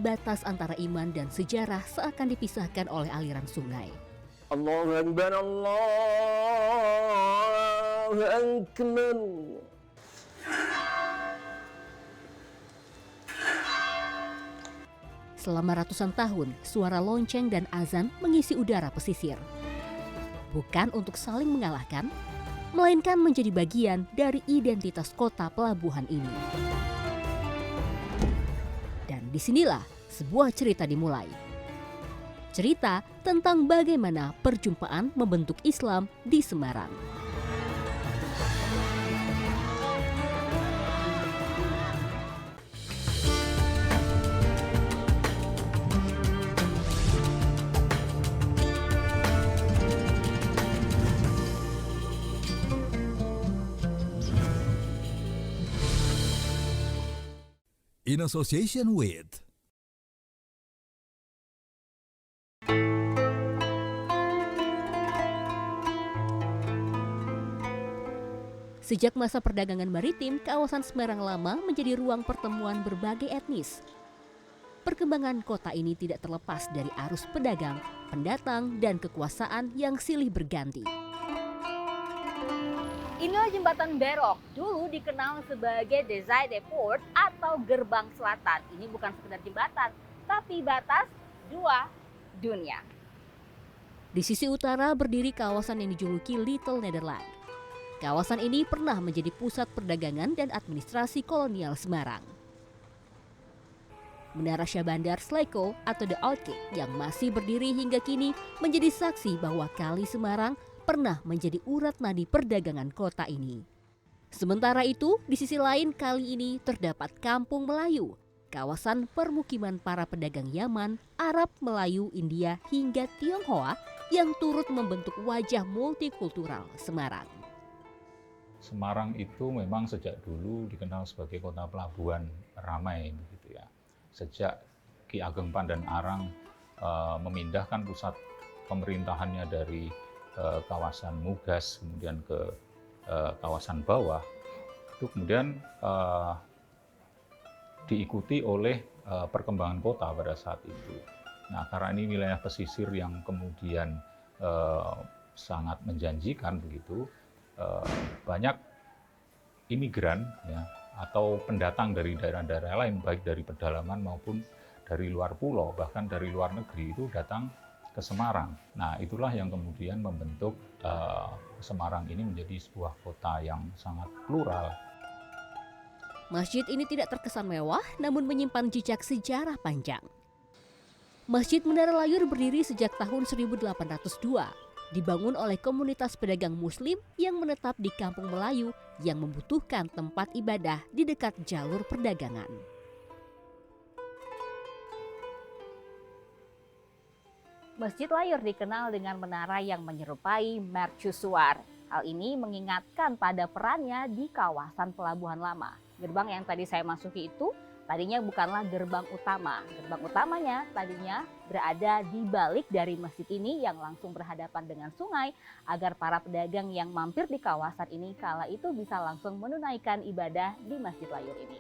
batas antara iman dan sejarah seakan dipisahkan oleh aliran sungai. Allahu Akbar, Allahu Akbar. Selama ratusan tahun, suara lonceng dan azan mengisi udara pesisir. Bukan untuk saling mengalahkan, melainkan menjadi bagian dari identitas kota pelabuhan ini. Dan disinilah sebuah cerita dimulai. Cerita tentang bagaimana perjumpaan membentuk Islam di Semarang. In association with Sejak masa perdagangan maritim, kawasan Semarang Lama menjadi ruang pertemuan berbagai etnis. Perkembangan kota ini tidak terlepas dari arus pedagang, pendatang, dan kekuasaan yang silih berganti. Inilah jembatan Berok, dulu dikenal sebagai Desai Deport atau Gerbang Selatan. Ini bukan sekedar jembatan, tapi batas dua dunia. Di sisi utara berdiri kawasan yang dijuluki Little Netherlands. Kawasan ini pernah menjadi pusat perdagangan dan administrasi kolonial Semarang. Menara Syah Bandar Sleko atau The Old Gate yang masih berdiri hingga kini menjadi saksi bahwa Kali Semarang pernah menjadi urat nadi perdagangan kota ini. Sementara itu, di sisi lain kali ini terdapat Kampung Melayu, kawasan permukiman para pedagang Yaman, Arab, Melayu, India, hingga Tionghoa yang turut membentuk wajah multikultural Semarang. Semarang itu memang sejak dulu dikenal sebagai kota pelabuhan ramai, begitu ya. Sejak Ki Ageng Pandan-Arang memindahkan pusat pemerintahannya dari kawasan Mugas kemudian ke kawasan bawah, itu kemudian diikuti oleh perkembangan kota pada saat itu. Nah, karena ini wilayah pesisir yang kemudian sangat menjanjikan begitu, banyak imigran ya, atau pendatang dari daerah-daerah lain, baik dari pedalaman maupun dari luar pulau, bahkan dari luar negeri itu datang ke Semarang. Nah, itulah yang kemudian membentuk Semarang ini menjadi sebuah kota yang sangat plural. Masjid ini tidak terkesan mewah, namun menyimpan jejak sejarah panjang. Masjid Menara Layur berdiri sejak tahun 1802. Dibangun oleh komunitas pedagang Muslim yang menetap di Kampung Melayu yang membutuhkan tempat ibadah di dekat jalur perdagangan. Masjid Layur dikenal dengan menara yang menyerupai mercusuar. Hal ini mengingatkan pada perannya di kawasan Pelabuhan Lama. Gerbang yang tadi saya masuki itu tadinya bukanlah gerbang utama. Gerbang utamanya tadinya berada di balik dari masjid ini yang langsung berhadapan dengan sungai agar para pedagang yang mampir di kawasan ini kala itu bisa langsung menunaikan ibadah di Masjid Layur ini.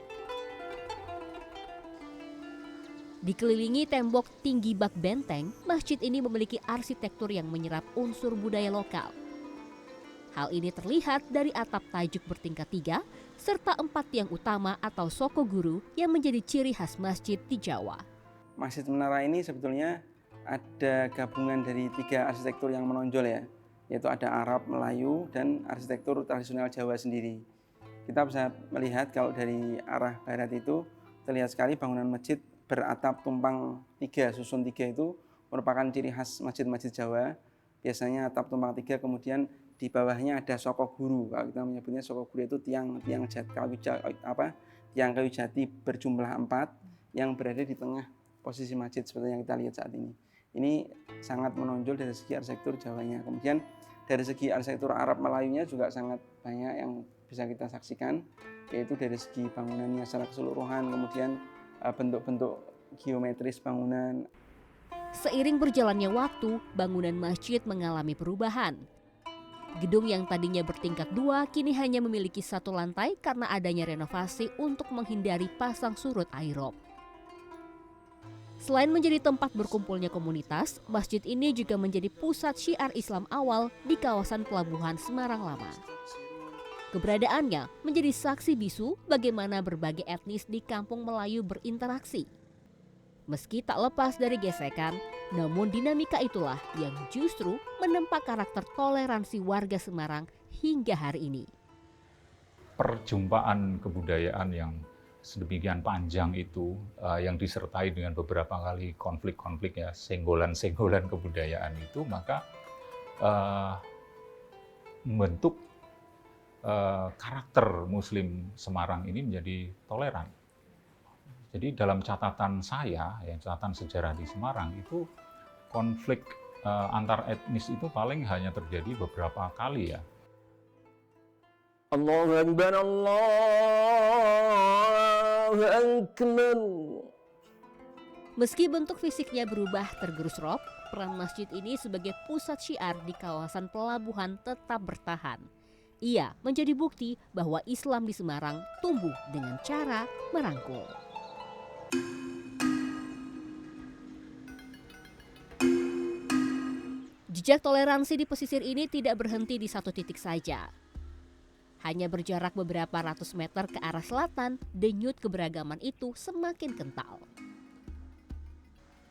Dikelilingi tembok tinggi bak benteng, masjid ini memiliki arsitektur yang menyerap unsur budaya lokal. Hal ini terlihat dari atap tajuk bertingkat 3 serta 4 tiang utama atau soko guru yang menjadi ciri khas masjid di Jawa. Masjid Menara ini sebetulnya ada gabungan dari 3 arsitektur yang menonjol ya, yaitu ada Arab, Melayu, dan arsitektur tradisional Jawa sendiri. Kita bisa melihat kalau dari arah barat itu terlihat sekali bangunan masjid beratap tumpang 3, susun 3 itu merupakan ciri khas masjid-masjid Jawa. Biasanya atap tumpang 3, kemudian di bawahnya ada soko guru. Kalau kita menyebutnya soko guru itu tiang kayu jati berjumlah 4 yang berada di tengah posisi masjid seperti yang kita lihat saat ini. Ini sangat menonjol dari segi arsitektur Jawanya. Kemudian dari segi arsitektur Arab Melayunya juga sangat banyak yang bisa kita saksikan, yaitu dari segi bangunannya secara keseluruhan, kemudian bentuk-bentuk geometris bangunan. Seiring berjalannya waktu, bangunan masjid mengalami perubahan. Gedung yang tadinya bertingkat 2 kini hanya memiliki 1 lantai karena adanya renovasi untuk menghindari pasang surut air rob. Selain menjadi tempat berkumpulnya komunitas, masjid ini juga menjadi pusat syiar Islam awal di kawasan Pelabuhan Semarang Lama. Keberadaannya menjadi saksi bisu bagaimana berbagai etnis di Kampung Melayu berinteraksi. Meski tak lepas dari gesekan, namun dinamika itulah yang justru menempa karakter toleransi warga Semarang hingga hari ini. Perjumpaan kebudayaan yang sedemikian panjang itu yang disertai dengan beberapa kali konflik-konflik ya, senggolan-senggolan kebudayaan itu, maka membentuk karakter Muslim Semarang ini menjadi toleran. Jadi dalam catatan saya, ya, catatan sejarah di Semarang itu konflik antar etnis itu paling hanya terjadi beberapa kali ya. Allahu Akbar, Allahu Akbar. Meski bentuk fisiknya berubah tergerus rob, peran masjid ini sebagai pusat syiar di kawasan pelabuhan tetap bertahan. Ia menjadi bukti bahwa Islam di Semarang tumbuh dengan cara merangkul. Jejak toleransi di pesisir ini tidak berhenti di satu titik saja. Hanya berjarak beberapa ratus meter ke arah selatan, denyut keberagaman itu semakin kental.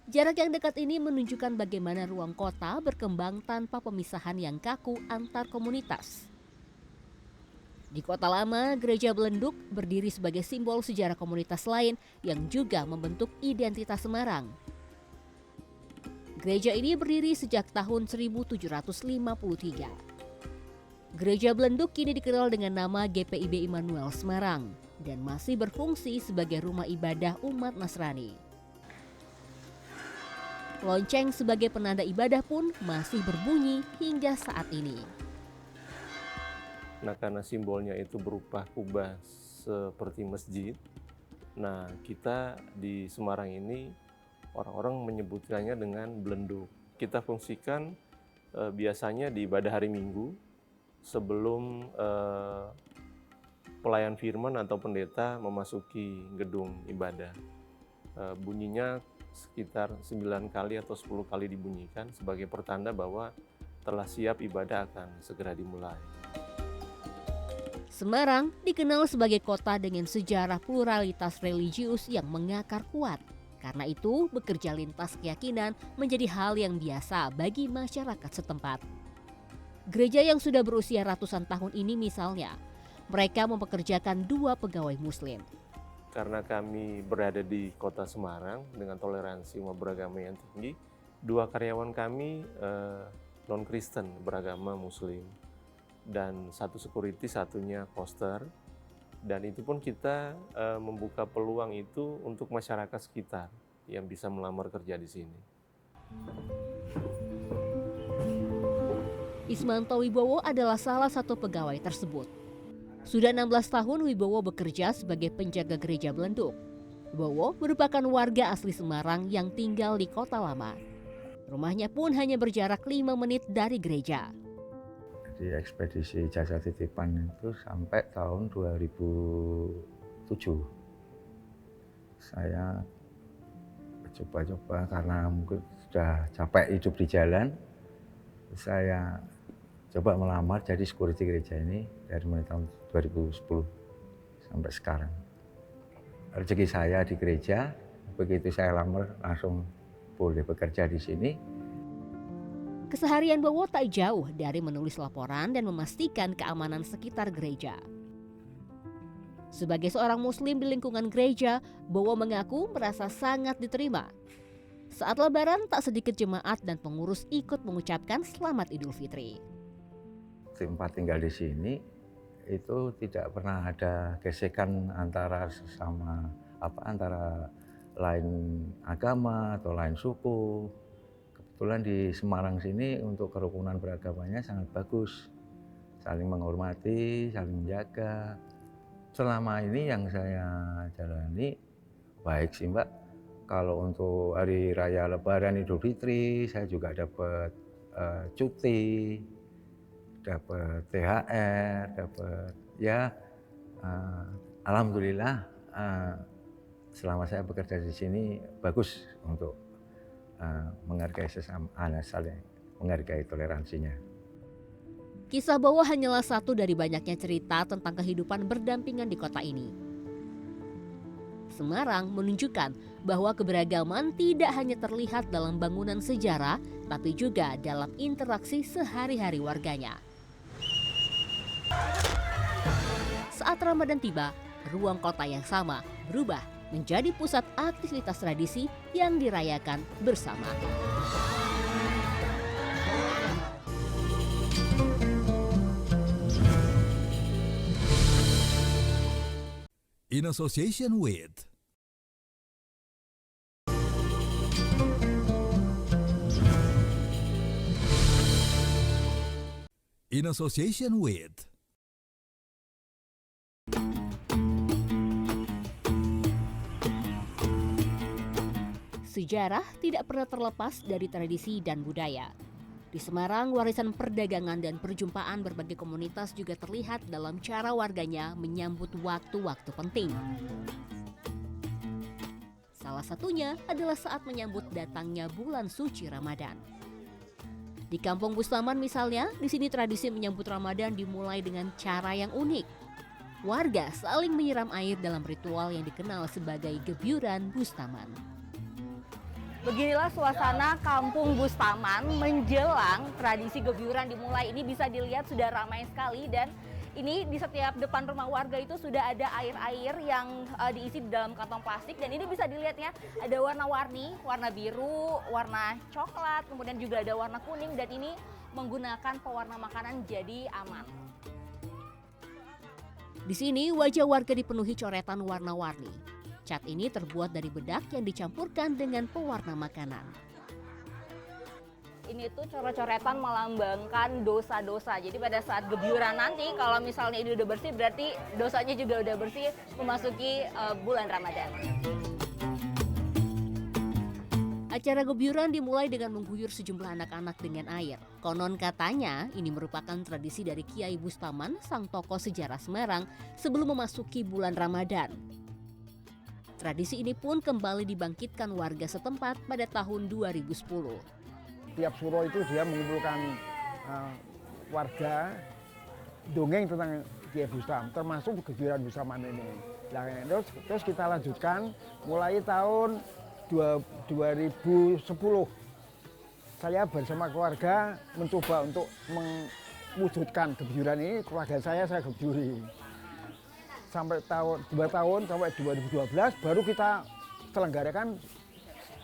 Jarak yang dekat ini menunjukkan bagaimana ruang kota berkembang tanpa pemisahan yang kaku antar komunitas. Di Kota Lama, Gereja Belenduk berdiri sebagai simbol sejarah komunitas lain yang juga membentuk identitas Semarang. Gereja ini berdiri sejak tahun 1753. Gereja Belenduk kini dikenal dengan nama GPIB Immanuel Semarang dan masih berfungsi sebagai rumah ibadah umat Nasrani. Lonceng sebagai penanda ibadah pun masih berbunyi hingga saat ini. Nah, karena simbolnya itu berupa kubah seperti masjid, nah kita di Semarang ini orang-orang menyebutkannya dengan belenduk. Kita fungsikan biasanya di ibadah hari Minggu sebelum pelayan firman atau pendeta memasuki gedung ibadah. Bunyinya sekitar 9 kali atau 10 kali dibunyikan sebagai pertanda bahwa telah siap ibadah akan segera dimulai. Semarang dikenal sebagai kota dengan sejarah pluralitas religius yang mengakar kuat. Karena itu, bekerja lintas keyakinan menjadi hal yang biasa bagi masyarakat setempat. Gereja yang sudah berusia ratusan tahun ini misalnya, mereka mempekerjakan 2 pegawai muslim. Karena kami berada di kota Semarang dengan toleransi umat beragama yang tinggi, 2 karyawan kami non-Kristen beragama muslim. Dan 1 security, satunya poster. Dan itu pun kita membuka peluang itu untuk masyarakat sekitar yang bisa melamar kerja di sini. Ismanto Wibowo adalah salah satu pegawai tersebut. Sudah 16 tahun Wibowo bekerja sebagai penjaga gereja Belenduk. Wibowo merupakan warga asli Semarang yang tinggal di Kota Lama. Rumahnya pun hanya berjarak 5 menit dari gereja. Di ekspedisi jasa titipan itu sampai tahun 2007. Saya coba-coba karena mungkin sudah capek hidup di jalan. Saya coba melamar jadi security gereja ini dari mulai tahun 2010 sampai sekarang. Rezeki saya di gereja, begitu saya lamar langsung boleh bekerja di sini. Keseharian Bowo tak jauh dari menulis laporan dan memastikan keamanan sekitar gereja. Sebagai seorang muslim di lingkungan gereja, Bowo mengaku merasa sangat diterima. Saat Lebaran tak sedikit jemaat dan pengurus ikut mengucapkan Selamat Idul Fitri. Tempat tinggal di sini itu tidak pernah ada gesekan antara sesama antara lain agama atau lain suku. Kebetulan di Semarang sini untuk kerukunan beragamanya sangat bagus. Saling menghormati, saling menjaga. Selama ini yang saya jalani baik sih Mbak. Kalau untuk hari raya Lebaran Idul Fitri saya juga dapat cuti, dapat THR, dapat alhamdulillah selama saya bekerja di sini bagus untuk menghargai sesama, saling menghargai toleransinya. Kisah Bowo hanyalah satu dari banyaknya cerita tentang kehidupan berdampingan di kota ini. Semarang menunjukkan bahwa keberagaman tidak hanya terlihat dalam bangunan sejarah, tapi juga dalam interaksi sehari-hari warganya. Saat Ramadan tiba, ruang kota yang sama berubah menjadi pusat aktivitas tradisi yang dirayakan bersama. In association with In association with Sejarah tidak pernah terlepas dari tradisi dan budaya. Di Semarang, warisan perdagangan dan perjumpaan berbagai komunitas juga terlihat dalam cara warganya menyambut waktu-waktu penting. Salah satunya adalah saat menyambut datangnya bulan suci Ramadan. Di Kampung Bustaman misalnya, di sini tradisi menyambut Ramadan dimulai dengan cara yang unik. Warga saling menyiram air dalam ritual yang dikenal sebagai gebyuran Bustaman. Beginilah suasana Kampung Bustaman menjelang tradisi gebyuran dimulai. Ini bisa dilihat sudah ramai sekali, dan ini di setiap depan rumah warga itu sudah ada air-air yang diisi di dalam kantong plastik, dan ini bisa dilihat ya, ada warna-warni, warna biru, warna coklat, kemudian juga ada warna kuning, dan ini menggunakan pewarna makanan jadi aman. Di sini wajah warga dipenuhi coretan warna-warni. Cat ini terbuat dari bedak yang dicampurkan dengan pewarna makanan. Ini tuh coret-coretan melambangkan dosa-dosa. Jadi pada saat gebyuran nanti, kalau misalnya ini udah bersih, berarti dosanya juga udah bersih memasuki bulan Ramadan. Acara gebyuran dimulai dengan mengguyur sejumlah anak-anak dengan air. Konon katanya ini merupakan tradisi dari Kiai Bustaman, sang tokoh sejarah Semarang, sebelum memasuki bulan Ramadan. Tradisi ini pun kembali dibangkitkan warga setempat pada tahun 2010. Tiap suro itu dia mengumpulkan warga dongeng tentang Kiai Bustam, termasuk kejuaraan Bustaman ini. Nah, terus kita lanjutkan mulai tahun 2010. Saya bersama keluarga mencoba untuk mewujudkan kejuaraan ini. Keluarga saya gebyuri. Sampai 2 tahun sampai 2012 baru kita selenggarakan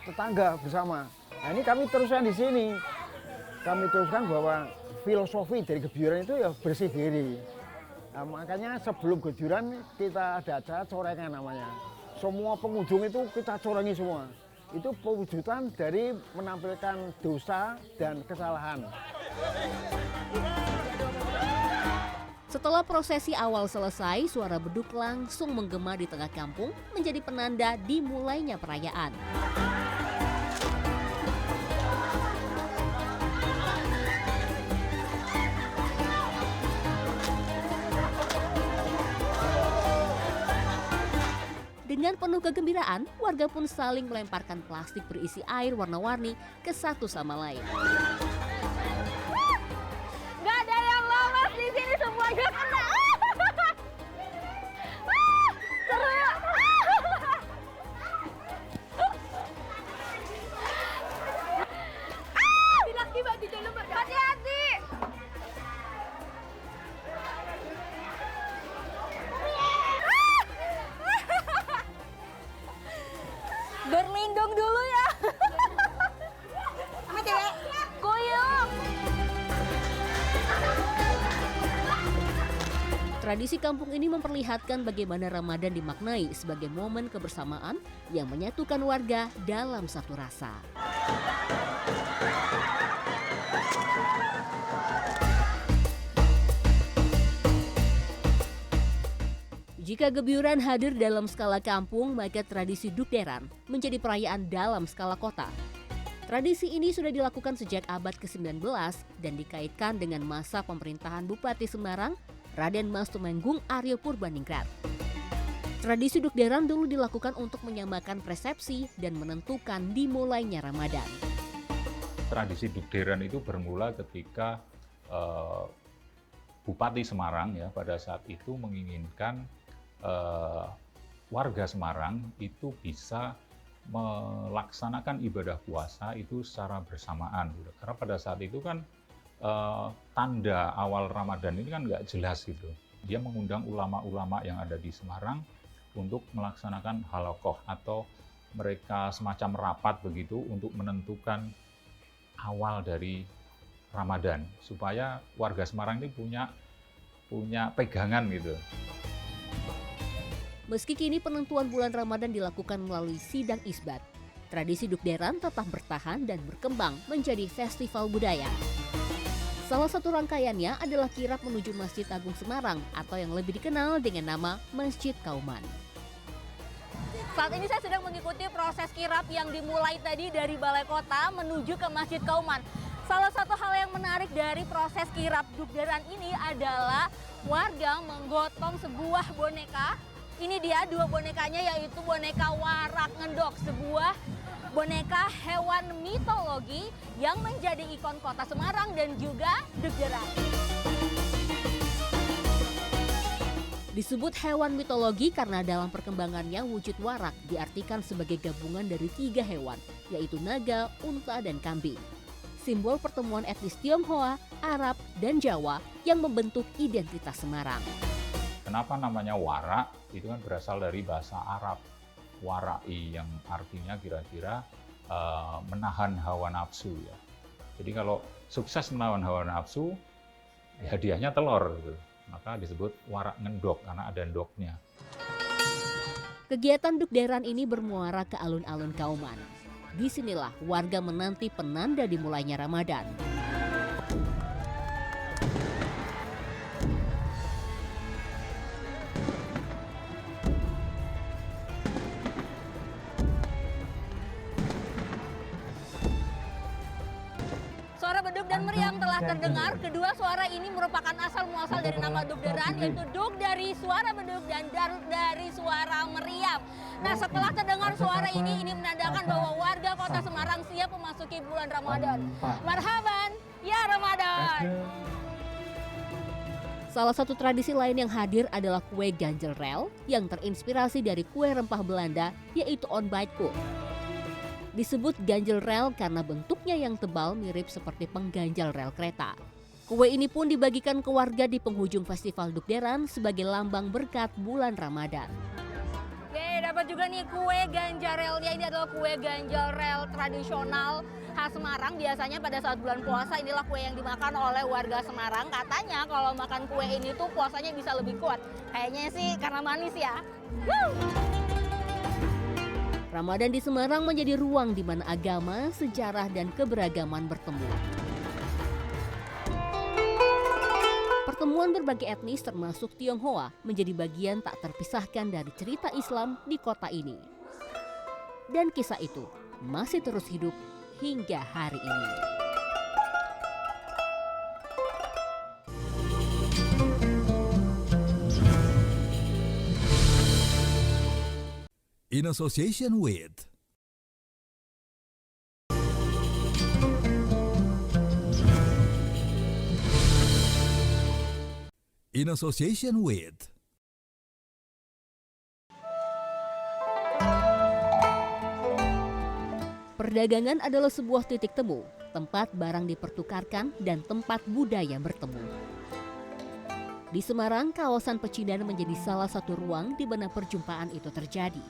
tetangga bersama. Nah, ini kami teruskan di sini. Kami teruskan bahwa filosofi dari gebyuran itu ya bersih diri. Nah, makanya sebelum gebyuran kita ada acara corengan namanya. Semua pengunjung itu kita corengi semua. Itu pewujudan dari menampilkan dosa dan kesalahan. Setelah prosesi awal selesai, suara beduk langsung menggema di tengah kampung menjadi penanda dimulainya perayaan. Dengan penuh kegembiraan, warga pun saling melemparkan plastik berisi air warna-warni ke satu sama lain. Semuanya kena. Seru. Laki-laki Mbak di dalam, hati-hati. Berlindung dulu ya. Sama cewek. Kuyung. Tradisi kampung ini memperlihatkan bagaimana Ramadan dimaknai sebagai momen kebersamaan yang menyatukan warga dalam satu rasa. Jika gebyuran hadir dalam skala kampung, maka tradisi Dukderan menjadi perayaan dalam skala kota. Tradisi ini sudah dilakukan sejak abad ke-19 dan dikaitkan dengan masa pemerintahan Bupati Semarang, Raden Mas Tumenggung Aryo Purbaningrat. Tradisi dukderan dulu dilakukan untuk menyamakan persepsi dan menentukan dimulainya Ramadan. Tradisi dukderan itu bermula ketika Bupati Semarang ya pada saat itu menginginkan warga Semarang itu bisa melaksanakan ibadah puasa itu secara bersamaan. Karena pada saat itu kan tanda awal Ramadan ini kan nggak jelas gitu. Dia mengundang ulama-ulama yang ada di Semarang untuk melaksanakan halakoh atau mereka semacam rapat begitu untuk menentukan awal dari Ramadan supaya warga Semarang ini punya pegangan gitu. Meski kini penentuan bulan Ramadan dilakukan melalui sidang isbat, tradisi dukderan tetap bertahan dan berkembang menjadi festival budaya. Salah satu rangkaiannya adalah kirap menuju Masjid Agung Semarang atau yang lebih dikenal dengan nama Masjid Kauman. Saat ini saya sedang mengikuti proses kirap yang dimulai tadi dari Balai Kota menuju ke Masjid Kauman. Salah satu hal yang menarik dari proses kirap dukderan ini adalah warga menggotong sebuah boneka. Ini dia dua bonekanya, yaitu boneka Warak Ngendok, sebuah boneka hewan mitologi yang menjadi ikon kota Semarang dan juga dukderan. Disebut hewan mitologi karena dalam perkembangannya wujud warak diartikan sebagai gabungan dari 3 hewan, yaitu naga, unta, dan kambing. Simbol pertemuan etnis Tionghoa, Arab, dan Jawa yang membentuk identitas Semarang. Kenapa namanya warak? Itu kan berasal dari bahasa Arab, warai, yang artinya kira-kira menahan hawa nafsu ya. Jadi kalau sukses menahan hawa nafsu, ya hadiahnya telur gitu. Maka disebut warak ngendok karena ada ndoknya. Kegiatan dukderan ini bermuara ke alun-alun Kauman. Disinilah warga menanti penanda dimulainya Ramadan. Suara beduk dan meriam telah terdengar. Kedua suara ini merupakan asal muasal dari nama dukderan, yaitu duk dari suara beduk dan daruk dari suara meriam. Nah, setelah terdengar suara ini menandakan bahwa warga kota Semarang siap memasuki bulan Ramadan. Marhaban, ya Ramadan. Salah satu tradisi lain yang hadir adalah kue ganjel rel yang terinspirasi dari kue rempah Belanda, yaitu ontbijtkoek. Disebut ganjel rel karena bentuknya yang tebal mirip seperti pengganjal rel kereta. Kue ini pun dibagikan ke warga di penghujung festival dukderan sebagai lambang berkat bulan Ramadan. Oke, dapat juga nih kue ganjal relnya. Ini adalah kue ganjal rel tradisional khas Semarang. Biasanya pada saat bulan puasa inilah kue yang dimakan oleh warga Semarang. Katanya kalau makan kue ini tuh puasanya bisa lebih kuat. Kayaknya sih karena manis ya. Woo! Ramadan di Semarang menjadi ruang di mana agama, sejarah, dan keberagaman bertemu. Pertemuan berbagai etnis termasuk Tionghoa menjadi bagian tak terpisahkan dari cerita Islam di kota ini. Dan kisah itu masih terus hidup hingga hari ini. In association with Perdagangan adalah sebuah titik temu, tempat barang dipertukarkan dan tempat budaya bertemu. Di Semarang, kawasan Pecinan menjadi salah satu ruang di mana perjumpaan itu terjadi.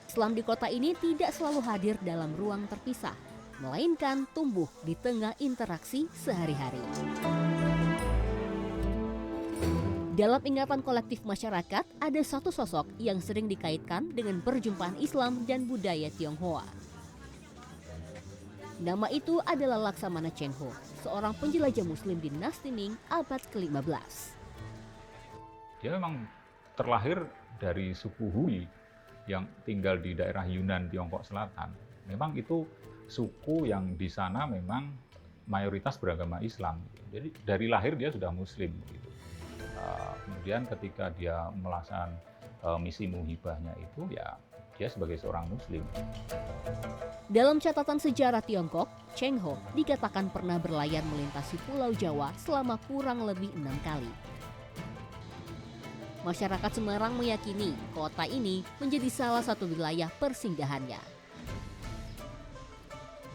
Islam di kota ini tidak selalu hadir dalam ruang terpisah, melainkan tumbuh di tengah interaksi sehari-hari. Dalam ingatan kolektif masyarakat, ada satu sosok yang sering dikaitkan dengan perjumpaan Islam dan budaya Tionghoa. Nama itu adalah Laksamana Cheng Ho, seorang penjelajah Muslim di Nastining abad ke-15. Dia memang terlahir dari suku Hui yang tinggal di daerah Yunan, Tiongkok Selatan. Memang itu suku yang di sana memang mayoritas beragama Islam. Jadi dari lahir dia sudah Muslim. Gitu. Kemudian ketika dia melaksanakan misi muhibahnya itu ya dia sebagai seorang muslim. Dalam catatan sejarah Tiongkok, Cheng Ho dikatakan pernah berlayar melintasi Pulau Jawa selama kurang lebih 6 kali. Masyarakat Semarang meyakini kota ini menjadi salah satu wilayah persinggahannya.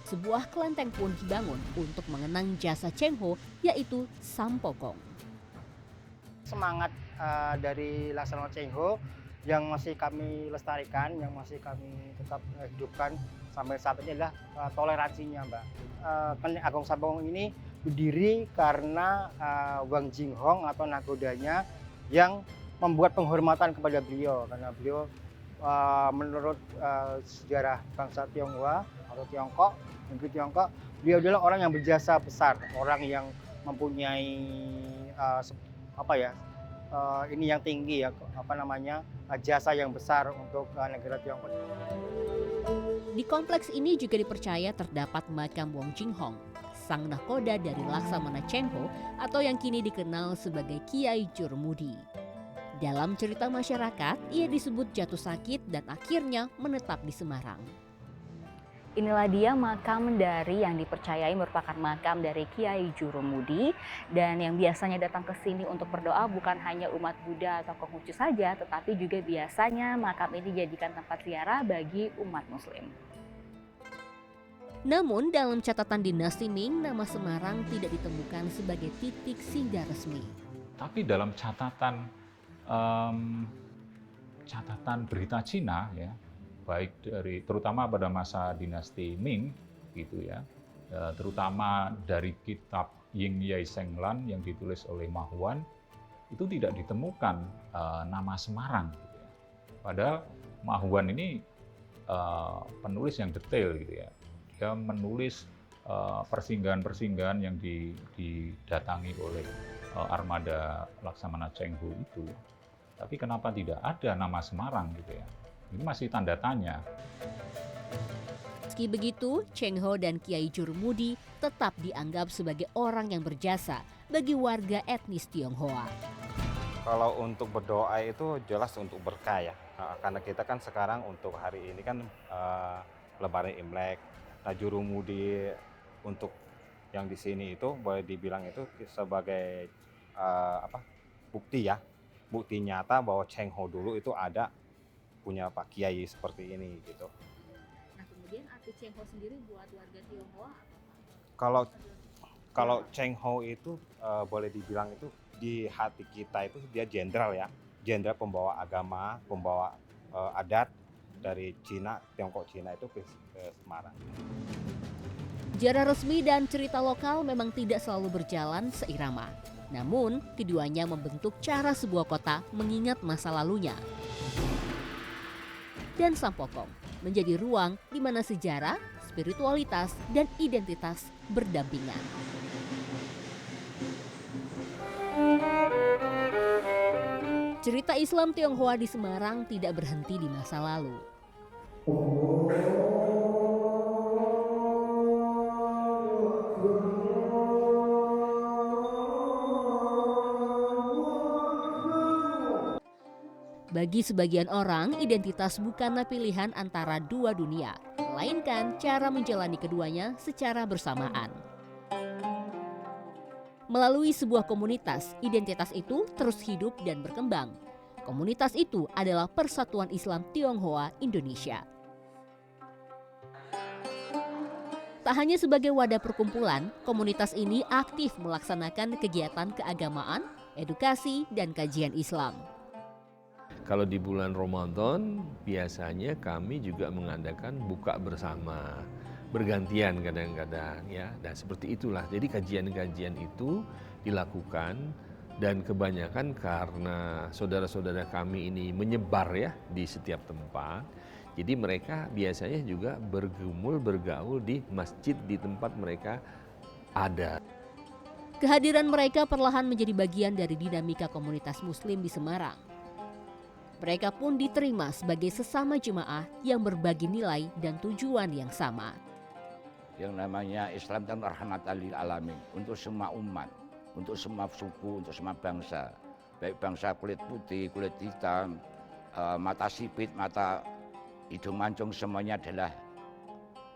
Sebuah kelenteng pun dibangun untuk mengenang jasa Cheng Ho, yaitu Sampokong. Semangat dari Laksamana Cheng Ho yang masih kami lestarikan, yang masih kami tetap hidupkan sampai saat ini adalah toleransinya, Mbak. Kelenteng Agung Sampokong ini berdiri karena Wang Jinghong atau nakodanya yang membuat penghormatan kepada beliau, karena beliau menurut sejarah bangsa Tionghoa atau Tiongkok, negeri Tiongkok, beliau adalah orang yang berjasa besar, orang yang mempunyai ini yang tinggi ya, jasa yang besar untuk negara Tiongkok. Di kompleks ini juga dipercaya terdapat makam Wang Jinghong, sang nahkoda dari Laksamana Cheng Ho atau yang kini dikenal sebagai Kiai Jurumudi. Dalam cerita masyarakat, ia disebut jatuh sakit dan akhirnya menetap di Semarang. Inilah dia makam dari yang dipercayai merupakan makam dari Kiai Jurumudi, dan yang biasanya datang ke sini untuk berdoa bukan hanya umat Buddha atau Konghucu saja, tetapi juga biasanya makam ini dijadikan tempat ziarah bagi umat Muslim. Namun dalam catatan dinasti Ming, nama Semarang tidak ditemukan sebagai titik singgah resmi. Tapi dalam catatan berita Cina ya, baik terutama pada masa dinasti Ming gitu ya, terutama dari kitab Ying Yai Seng Lan yang ditulis oleh Ma Huan, itu tidak ditemukan nama Semarang gitu ya. Padahal Ma Huan ini penulis yang detail gitu ya, dia menulis persinggahan-persinggahan yang didatangi oleh armada Laksamana Cheng Ho itu, tapi kenapa tidak ada nama Semarang gitu ya? Ini masih tanda tanya. Meski begitu, Cheng Ho dan Kiai Jurumudi tetap dianggap sebagai orang yang berjasa bagi warga etnis Tionghoa. Kalau untuk berdoa itu jelas untuk berkah ya, karena kita kan sekarang untuk hari ini kan Lebaran Imlek. Nah, Jurumudi untuk yang di sini itu boleh dibilang itu sebagai bukti ya, bukti nyata bahwa Cheng Ho dulu itu ada punya Pak Kiai seperti ini gitu. Nah, kemudian arti Cheng Ho sendiri buat warga Tionghoa apa? Kalau Cheng Ho itu boleh dibilang itu di hati kita itu dia jenderal ya, jenderal pembawa agama, pembawa adat dari Cina, Tiongkok Cina itu ke Semarang. Sejarah resmi dan cerita lokal memang tidak selalu berjalan seirama. Namun, keduanya membentuk cara sebuah kota mengingat masa lalunya. Dan Sampokong menjadi ruang di mana sejarah, spiritualitas, dan identitas berdampingan. Cerita Islam Tionghoa di Semarang tidak berhenti di masa lalu. Bagi sebagian orang, identitas bukanlah pilihan antara dua dunia, melainkan cara menjalani keduanya secara bersamaan. Melalui sebuah komunitas, identitas itu terus hidup dan berkembang. Komunitas itu adalah Persatuan Islam Tionghoa Indonesia. Tak hanya sebagai wadah perkumpulan, komunitas ini aktif melaksanakan kegiatan keagamaan, edukasi, dan kajian Islam. Kalau di bulan Ramadan biasanya kami juga mengadakan buka bersama, bergantian kadang-kadang ya. Dan seperti itulah. Jadi kajian-kajian itu dilakukan dan kebanyakan karena saudara-saudara kami ini menyebar ya di setiap tempat. Jadi mereka biasanya juga bergumul, bergaul di masjid di tempat mereka ada. Kehadiran mereka perlahan menjadi bagian dari dinamika komunitas Muslim di Semarang. Mereka pun diterima sebagai sesama jemaah yang berbagi nilai dan tujuan yang sama. Yang namanya Islam kan rahmatan lil alamin, untuk semua umat, untuk semua suku, untuk semua bangsa. Baik bangsa kulit putih, kulit hitam, mata sipit, mata hidung mancung semuanya adalah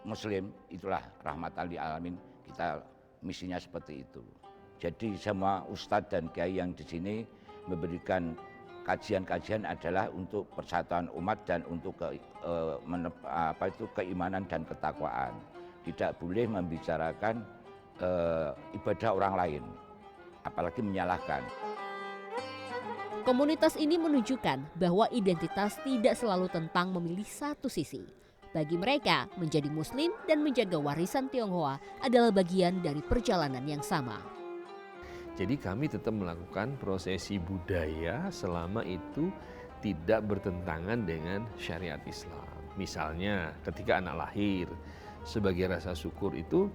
Muslim, itulah rahmatan lil alamin. Kita misinya seperti itu. Jadi semua ustadz dan kiai yang di sini memberikan kajian-kajian adalah untuk persatuan umat dan untuk keimanan dan ketakwaan. Tidak boleh membicarakan ibadah orang lain, apalagi menyalahkan. Komunitas ini menunjukkan bahwa identitas tidak selalu tentang memilih satu sisi. Bagi mereka, menjadi Muslim dan menjaga warisan Tionghoa adalah bagian dari perjalanan yang sama. Jadi kami tetap melakukan prosesi budaya selama itu tidak bertentangan dengan syariat Islam. Misalnya ketika anak lahir, sebagai rasa syukur itu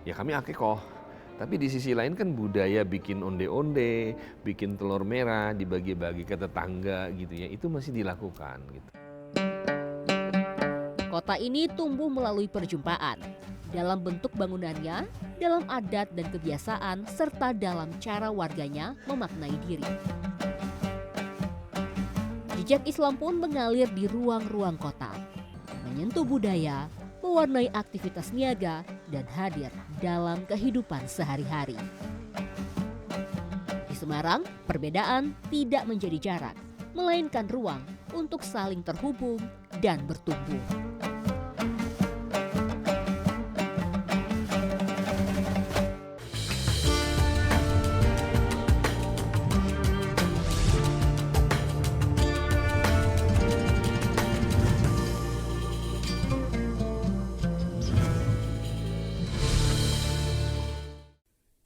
ya kami akikoh. Tapi di sisi lain kan budaya bikin onde-onde, bikin telur merah, dibagi-bagi ke tetangga gitu ya, itu masih dilakukan gitu. Kota ini tumbuh melalui perjumpaan, dalam bentuk bangunannya, dalam adat dan kebiasaan, serta dalam cara warganya memaknai diri. Jejak Islam pun mengalir di ruang-ruang kota, menyentuh budaya, mewarnai aktivitas niaga, dan hadir dalam kehidupan sehari-hari. Di Semarang, perbedaan tidak menjadi jarak, melainkan ruang untuk saling terhubung dan bertumbuh.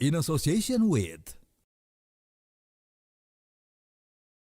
In association with